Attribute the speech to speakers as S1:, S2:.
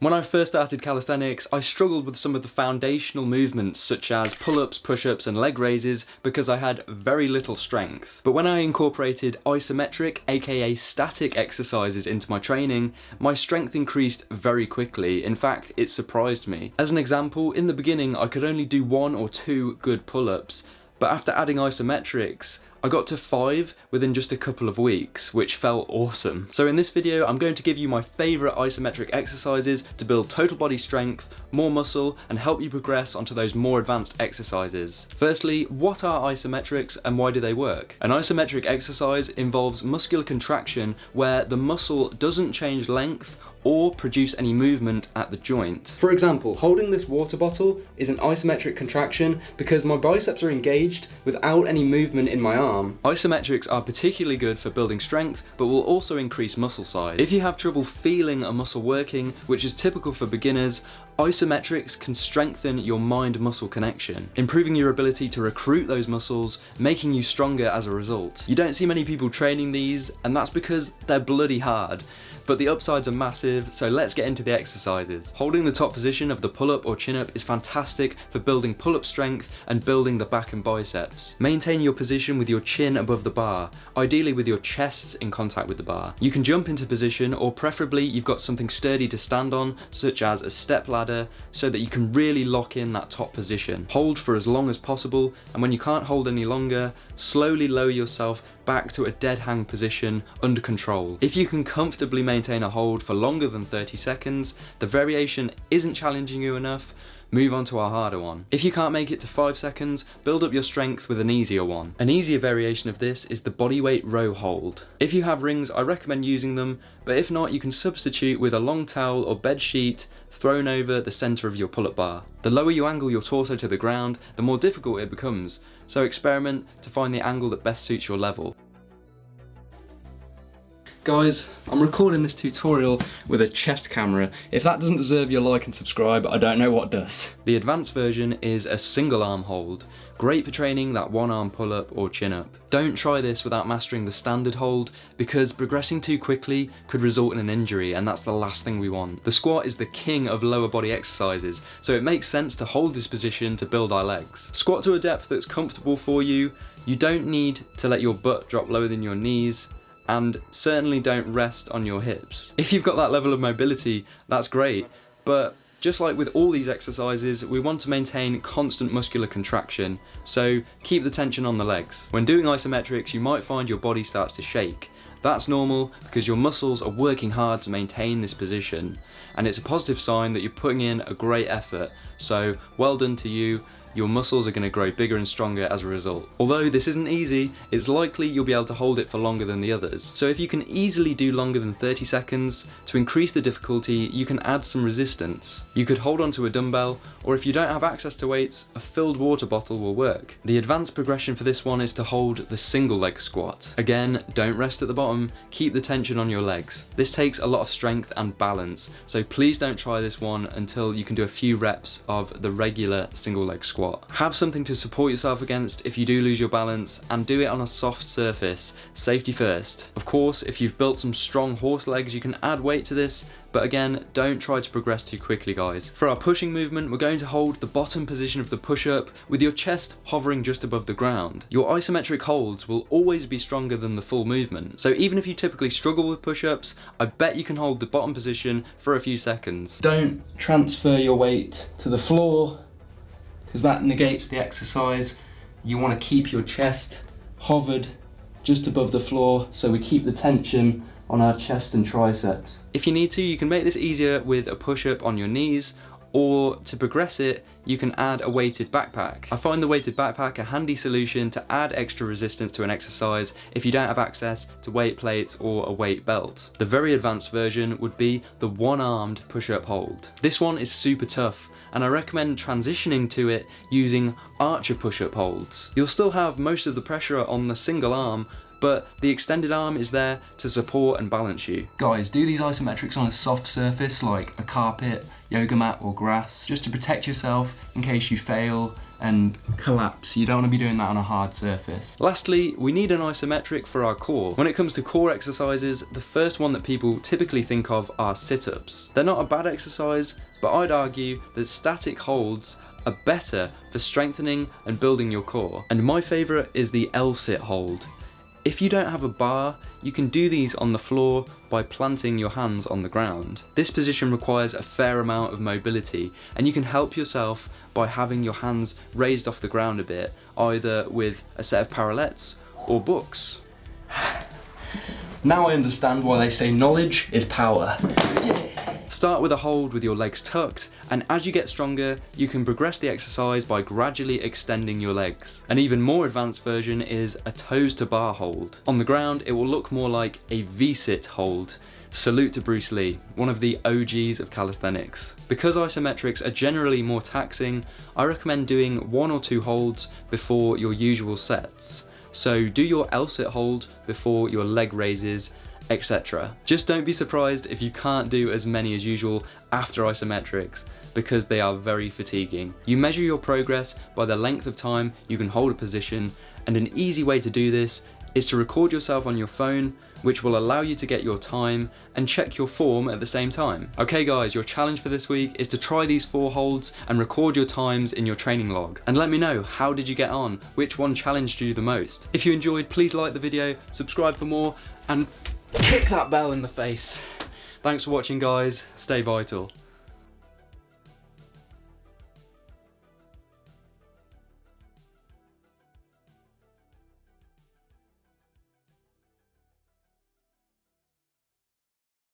S1: When I first started calisthenics, I struggled with some of the foundational movements such as pull-ups, push-ups and leg raises because I had very little strength. But when I incorporated isometric, aka static exercises into my training, my strength increased very quickly. In fact, it surprised me. As an example, in the beginning I could only do 1 or 2 good pull-ups, but after adding isometrics, I got to 5 within just a couple of weeks, which felt awesome. So in this video, I'm going to give you my favourite isometric exercises to build total body strength, more muscle, and help you progress onto those more advanced exercises. Firstly, what are isometrics and why do they work? An isometric exercise involves muscular contraction where the muscle doesn't change length or produce any movement at the joint. For example, holding this water bottle is an isometric contraction because my biceps are engaged without any movement in my arm. Isometrics are particularly good for building strength, but will also increase muscle size. If you have trouble feeling a muscle working, which is typical for beginners, isometrics can strengthen your mind-muscle connection, improving your ability to recruit those muscles, making you stronger as a result. You don't see many people training these, and that's because they're bloody hard. But the upsides are massive, so let's get into the exercises. Holding the top position of the pull-up or chin-up is fantastic for building pull-up strength and building the back and biceps. Maintain your position with your chin above the bar, ideally with your chest in contact with the bar. You can jump into position, or preferably you've got something sturdy to stand on, such as a step ladder, so that you can really lock in that top position. Hold for as long as possible, and when you can't hold any longer, slowly lower yourself back to a dead hang position under control. If you can comfortably maintain a hold for longer than 30 seconds, the variation isn't challenging you enough, move on to a harder one. If you can't make it to 5 seconds, build up your strength with an easier one. An easier variation of this is the bodyweight row hold. If you have rings, I recommend using them, but if not, you can substitute with a long towel or bed sheet thrown over the center of your pull-up bar. The lower you angle your torso to the ground, the more difficult it becomes, so experiment to find the angle that best suits your level. Guys, I'm recording this tutorial with a chest camera. If that doesn't deserve your like and subscribe, I don't know what does. The advanced version is a single arm hold, great for training that one arm pull-up or chin-up. Don't try this without mastering the standard hold, because progressing too quickly could result in an injury, and that's the last thing we want. The squat is the king of lower body exercises, so it makes sense to hold this position to build our legs. Squat to a depth that's comfortable for you. You don't need to let your butt drop lower than your knees, and certainly don't rest on your hips. If you've got that level of mobility, that's great, but just like with all these exercises, we want to maintain constant muscular contraction, so keep the tension on the legs. When doing isometrics, you might find your body starts to shake. That's normal because your muscles are working hard to maintain this position, and it's a positive sign that you're putting in a great effort, so well done to you. Your muscles are going to grow bigger and stronger as a result. Although this isn't easy, it's likely you'll be able to hold it for longer than the others. So if you can easily do longer than 30 seconds, to increase the difficulty, you can add some resistance. You could hold onto a dumbbell, or if you don't have access to weights, a filled water bottle will work. The advanced progression for this one is to hold the single leg squat. Again, don't rest at the bottom, keep the tension on your legs. This takes a lot of strength and balance, so please don't try this one until you can do a few reps of the regular single leg squat. Have something to support yourself against if you do lose your balance, and do it on a soft surface, safety first. Of course, if you've built some strong horse legs, you can add weight to this, but again, don't try to progress too quickly, guys. For our pushing movement, we're going to hold the bottom position of the push-up with your chest hovering just above the ground. Your isometric holds will always be stronger than the full movement, so even if you typically struggle with push-ups, I bet you can hold the bottom position for a few seconds. Don't transfer your weight to the floor, because that negates the exercise. You want to keep your chest hovered just above the floor, so we keep the tension on our chest and triceps. If you need to, you can make this easier with a push-up on your knees, or to progress it, you can add a weighted backpack. I find the weighted backpack a handy solution to add extra resistance to an exercise if you don't have access to weight plates or a weight belt. The very advanced version would be the one-armed push-up hold. This one is super tough, and I recommend transitioning to it using archer push-up holds. You'll still have most of the pressure on the single arm, but the extended arm is there to support and balance you. Guys, do these isometrics on a soft surface like a carpet, yoga mat or grass, just to protect yourself in case you fail and collapse. You don't want to be doing that on a hard surface. Lastly, we need an isometric for our core. When it comes to core exercises, the first one that people typically think of are sit-ups. They're not a bad exercise, but I'd argue that static holds are better for strengthening and building your core. And my favourite is the L-sit hold. If you don't have a bar, you can do these on the floor by planting your hands on the ground. This position requires a fair amount of mobility, and you can help yourself by having your hands raised off the ground a bit, either with a set of parallettes or books. Now I understand why they say knowledge is power. Start with a hold with your legs tucked, and as you get stronger, you can progress the exercise by gradually extending your legs. An even more advanced version is a toes to bar hold. On the ground, it will look more like a V-sit hold. Salute to Bruce Lee, one of the OGs of calisthenics. Because isometrics are generally more taxing, I recommend doing 1 or 2 holds before your usual sets. So do your L-sit hold before your leg raises, etc. Just don't be surprised if you can't do as many as usual after isometrics, because they are very fatiguing. You measure your progress by the length of time you can hold a position, and an easy way to do this is to record yourself on your phone, which will allow you to get your time and check your form at the same time. Okay guys, your challenge for this week is to try these 4 holds and record your times in your training log. And let me know, how did you get on? Which one challenged you the most? If you enjoyed, please like the video, subscribe for more, and kick that bell in the face. Thanks for watching guys, stay vital.